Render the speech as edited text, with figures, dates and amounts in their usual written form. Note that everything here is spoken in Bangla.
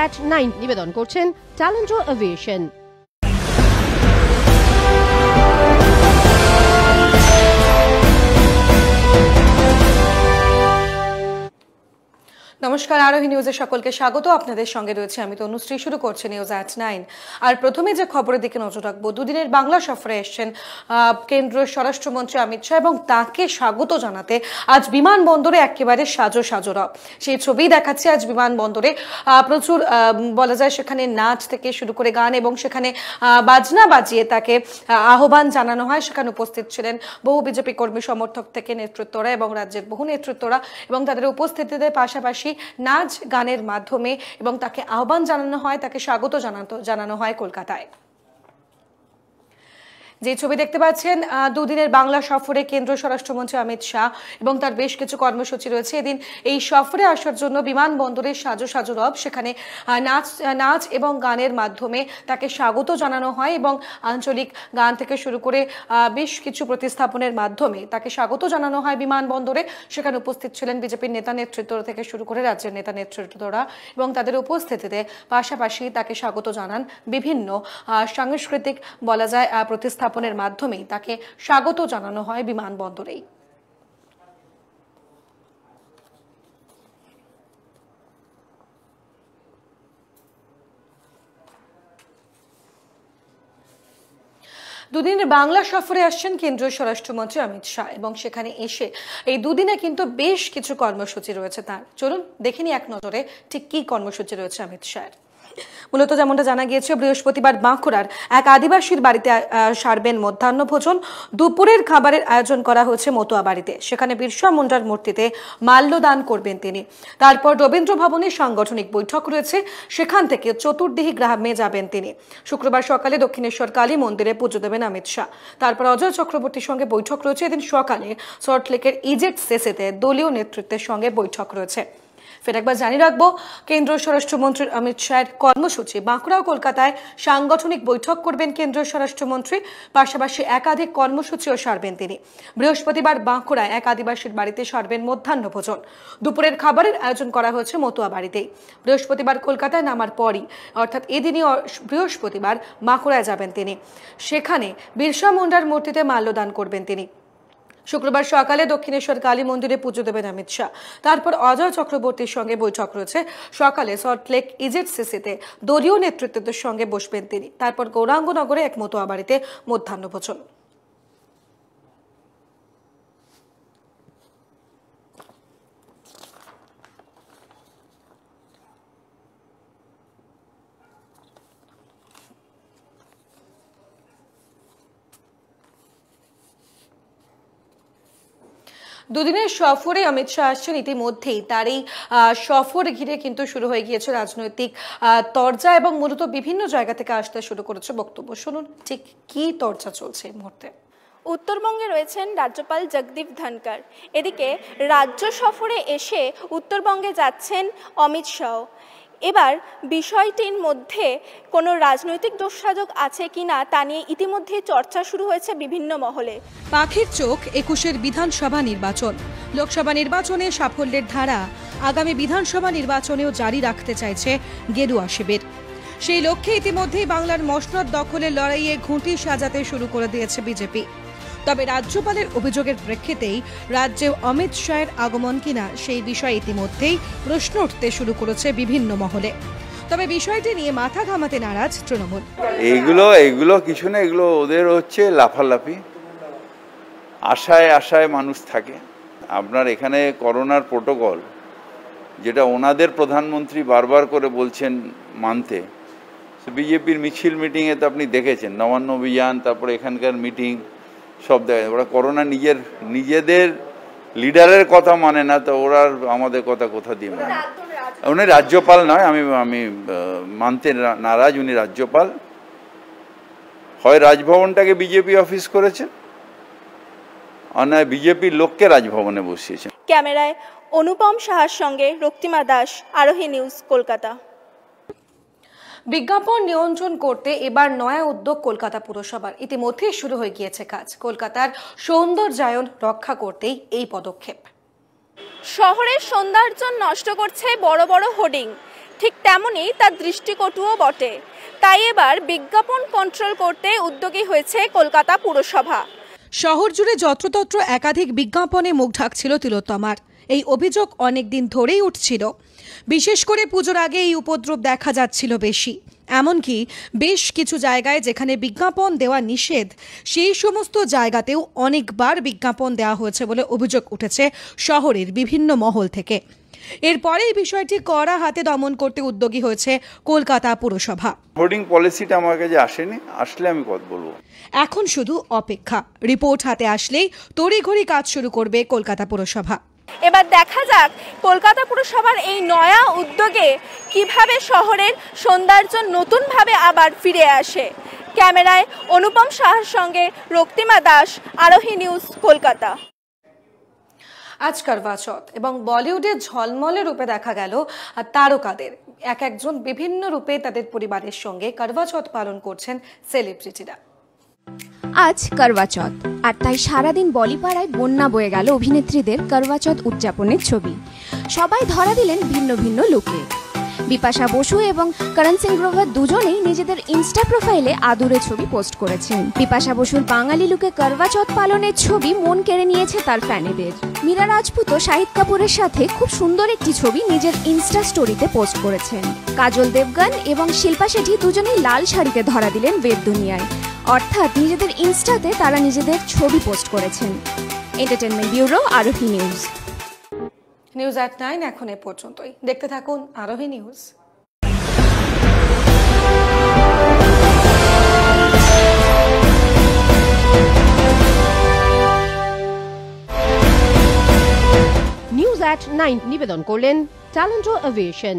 @9 নিবেদন করছেন ট্যালেন্টো এভিয়েশন। নমস্কার, আরোহী নিউজে সকলকে স্বাগত। আপনাদের সঙ্গে রয়েছে আমি তনুশ্রী। শুরু করছে নিউজ @9। আর প্রথমে যে খবরের দিকে নজর রাখবো, দুদিনের বাংলা সফরে এসেছেন কেন্দ্রীয় স্বরাষ্ট্রমন্ত্রী অমিত শাহ এবং তাকে স্বাগত জানাতে আজ বিমানবন্দরে একেবারে সাজো রব। সেই ছবি দেখাচ্ছে আজ বিমানবন্দরে প্রচুর বলা যায় সেখানে নাচ থেকে শুরু করে গান এবং সেখানে বাজনা বাজিয়ে তাকে আহ্বান জানানো হয়। সেখানে উপস্থিত ছিলেন বহু বিজেপি কর্মী সমর্থক থেকে নেতৃত্বরা এবং রাজ্যের বহু নেতৃত্বরা এবং তাদের উপস্থিতিতে পাশাপাশি নাচ গানের মাধ্যমে এবং তাকে আহ্বান জানানো হয়, তাকে স্বাগত জানানো হয় কলকাতায়। যে ছবি দেখতে পাচ্ছেন, দুদিনের বাংলা সফরে কেন্দ্রীয় স্বরাষ্ট্রমন্ত্রী অমিত শাহ এবং তার বেশ কিছু কর্মসূচি রয়েছে। এদিন এই সফরে আসার জন্য বিমানবন্দরে সাজো রব। সেখানে নাচ এবং গানের মাধ্যমে তাকে স্বাগত জানানো হয় এবং আঞ্চলিক গান থেকে শুরু করে বেশ কিছু প্রতিস্থাপনের মাধ্যমে তাকে স্বাগত জানানো হয় বিমানবন্দরে। সেখানে উপস্থিত ছিলেন বিজেপির নেতা নেতৃত্ব থেকে শুরু করে রাজ্যের নেতা নেতৃত্বরা এবং তাদের উপস্থিতিতে পাশাপাশি তাকে স্বাগত জানান বিভিন্ন সাংস্কৃতিক বলা যায় প্রতিস্থাপনের মাধ্যমেই তাকে স্বাগত জানানো হয় বিমানবন্দরেই। দুদিনের বাংলা সফরে আসছেন কেন্দ্রীয় স্বরাষ্ট্রমন্ত্রী অমিত শাহ এবং সেখানে এসে এই দুদিনে কিন্তু বেশ কিছু কর্মসূচি রয়েছে তার। চলুন দেখে নিই এক নজরে ঠিক কি কর্মসূচি রয়েছে অমিত শাহের। মূলত যেমনটা জানা গিয়েছে, বৃহস্পতিবার বাঁকুড়ার এক আদিবাসীর বাড়িতে সারবেন মধ্যাহ্ন ভোজন। দুপুরের খাবারের আয়োজন করা হয়েছে মতুয়া বাড়িতে। সেখানে বিরসা মুন্ডার মূর্তিতে মাল্যদান করবেন তিনি। তারপর রবীন্দ্র ভবনে সাংগঠনিক বৈঠক রয়েছে, সেখান থেকে চতুর্দিহি গ্রামে যাবেন তিনি। শুক্রবার সকালে দক্ষিণেশ্বর কালী মন্দিরে পুজো দেবেন অমিত শাহ। তারপর অজয় চক্রবর্তীর সঙ্গে বৈঠক রয়েছে। এদিন সকালে সল্টলেকের ইজেট সেসেতে দলীয় নেতৃত্বের সঙ্গে বৈঠক রয়েছে। ফের একবার জানিয়ে রাখবো, কেন্দ্রীয় স্বরাষ্ট্রমন্ত্রী অমিত শাহের কর্মসূচি বাঁকুড়া ও কলকাতায় সাংগঠনিক বৈঠক করবেন কেন্দ্রীয় স্বরাষ্ট্রমন্ত্রী। পাশাপাশি একাধিক কর্মসূচিও সারবেন তিনি। বৃহস্পতিবার বাঁকুড়ায় এক আদিবাসীর বাড়িতে সারবেন মধ্যাহ্ন ভোজন। দুপুরের খাবারের আয়োজন করা হয়েছে মতুয়া বাড়িতেই। বৃহস্পতিবার কলকাতায় নামার পরই অর্থাৎ এদিনই বৃহস্পতিবার বাঁকুড়ায় যাবেন তিনি। সেখানে বিরসা মুন্ডার মূর্তিতে মাল্যদান করবেন তিনি। শুক্রবার সকালে দক্ষিণেশ্বর কালী মন্দিরে পুজো দেবেন অমিত শাহ। তারপর অজয় চক্রবর্তীর সঙ্গে বৈঠক রয়েছে। সকালে সল্টলেক ইজেট সিসিতে দলীয় নেতৃত্বের সঙ্গে বসবেন তিনি। তারপর গৌরাঙ্গনগরে এক মতুয়া বাড়িতে মধ্যাহ্ন ভোজন। দুদিনের সফরে অমিত শাহ আসছেন। ইতিমধ্যেই তার এই সফর ঘিরে কিন্তু শুরু হয়ে গিয়েছে রাজনৈতিক তরজা এবং মূলত বিভিন্ন জায়গা থেকে আসতে শুরু করেছে বক্তব্য। শুনুন ঠিক কি তরজা চলছে এই মুহূর্তে। উত্তরবঙ্গে রয়েছেন রাজ্যপাল জগদীপ ধনকর। এদিকে রাজ্য সফরে এসে উত্তরবঙ্গে যাচ্ছেন অমিত শাহ। এবার বিষয়টির মধ্যে কোনো রাজনৈতিক দোষসাধক আছে কিনা তা নিয়ে ইতিমধ্যে চর্চা শুরু হয়েছে বিভিন্ন মহলে। পাখির চোখ 21-এর বিধানসভা নির্বাচন। লোকসভা নির্বাচনে সাফল্যের ধারা আগামী বিধানসভা নির্বাচনেও জারি রাখতে চাইছে গেরুয়া শিবির। সেই লক্ষ্যে ইতিমধ্যেই বাংলার মসনদ দখলের লড়াইয়ে ঘুঁটি সাজাতে শুরু করে দিয়েছে বিজেপি। তবে রাজ্যপালের অভিযোগের প্রেক্ষিতেই রাজ্যে অমিত শাহের আগমন কিনা সেই বিষয়ে ইতিমধ্যেই প্রশ্ন উঠতে শুরু করেছে বিভিন্ন মহলে। তবে বিষয়টি নিয়ে মাথা ঘামাতে নারাজ তৃণমূল। এইগুলো কিছু না, এগুলো ওদের হচ্ছে লাফালাফি। আশায় মানুষ থাকে। আপনার এখানে করোনার প্রোটোকল যেটা ওনাদের প্রধানমন্ত্রী বারবার করে বলছেন মানতে, বিজেপির মিছিল মিটিংয়ে তো আপনি দেখেছেন, নবান্ন অভিযান, তারপরে এখানকার মিটিং সব দেখেন। ওরা করোনা নিজেদের লিডারের কথা মানে না, তো ওরা আমাদের কথা কোথা দিয়ে মানে? উনি রাজ্যপাল নয়, আমি মানতে নারাজ। উনি রাজ্যপাল। হয় রাজভবনটাকে বিজেপি অফিস করেছেন, আর নয় বিজেপির লোককে রাজভবনে বসিয়েছেন। ক্যামেরায় অনুপম সাহার সঙ্গে রক্তিমা দাস, আরোহী নিউজ, কলকাতা। বিজ্ঞাপন নিয়ন্ত্রণ করতে এবার নয়া উদ্যোগ কলকাতা পুরসভার। ইতিমধ্যেই শুরু হয়ে গিয়েছে কাজ। কলকাতার সৌন্দর্যায়ন রক্ষা করতেই এই পদক্ষেপ। শহরের সৌন্দর্য নষ্ট করছে বড় বড় হোর্ডিং। ঠিক তেমনই তার দৃষ্টিকটুও বটে। তাই এবার বিজ্ঞাপন কন্ট্রোল করতে উদ্যোগী হয়েছে কলকাতা পুরসভা। শহর জুড়ে যত্রতত্র একাধিক বিজ্ঞাপনে মুখ ঢাকছিল তিলোত্তমার। এই অভিযোগ অনেকদিন ধরেই উঠছিল। বিশেষ করে পুজোর আগে এই উপদ্রব দেখা যাচ্ছিল বেশি। এমনকি বেশ কিছু জায়গায় যেখানে বিজ্ঞাপন দেওয়া নিষেধ, সেই সমস্ত জায়গাতেও অনেকবার বিজ্ঞাপন দেওয়া হয়েছে বলে অভিযোগ উঠেছে শহরের বিভিন্ন মহল থেকে। এরপরে এই বিষয়টি কড়া হাতে দমন করতে উদ্যোগী হয়েছে কলকাতা পুরসভা। হোর্ডিং পলিসিটা আমার কাছে আসেনি, আসলে আমি কথা বলবো। এখন শুধু অপেক্ষা। রিপোর্ট হাতে আসলেই তড়িঘড়ি কাজ শুরু করবে কলকাতা পুরসভা। এবার দেখা যাক কলকাতা পুরসভার এই নয়া উদ্যোগে কিভাবে শহরের সৌন্দর্য নতুনভাবে আবার ফিরে আসে। ক্যামেরায় অনুপম সাহার সঙ্গে রক্তিমা দাস, আরোহী নিউজ, কলকাতা। আজ করবা চৌথ এবং বলিউডে ঝলমলে রূপে দেখা গেল তারকাদের। একজন বিভিন্ন রূপে তাদের পরিবারের সঙ্গে করবা চৌথ পালন করছেন সেলিব্রিটিরা। আজ করবা চৌথ, আর তাই সারাদিন বলিপাড়ায় বন্যা বয়ে গেল অভিনেত্রীদের করবা চৌথ উদযাপনের ছবি। সবাই ধরা দিলেন ভিন্ন ভিন্ন লুকে। বিপাশা বসু এবং করণ সিং গ্রোভার দুজনেই নিজেদের ইনস্টা প্রোফাইলে আদুরে ছবি পোস্ট করেছেন। বিপাশা বসুর বাঙালি লুকে করবা চৌথ পালনের ছবি মন কেড়ে নিয়েছে তার ফ্যানেদের। মীরা রাজপুত শাহিদ কাপুরের সাথে খুব সুন্দর একটি ছবি নিজের ইনস্টা স্টোরিতে পোস্ট করেছেন। কাজল দেবগন এবং শিল্পা শেঠি দুজনেই লাল শাড়িতে ধরা দিলেন ওয়েব দুনিয়ায়, অর্থাৎ নিজেদের ইনস্টাতে তারা নিজেদের ছবি পোস্ট করেছেন। এন্টারটেনমেন্ট ব্যুরো, আরোহী নিউজ। নিউজ এট 9 এখন এ পর্যন্তই। দেখতে থাকুন আরোহী নিউজ। নিউজ এট 9 নিবেদন করলেন ট্যালেন্টো এভিয়েশন।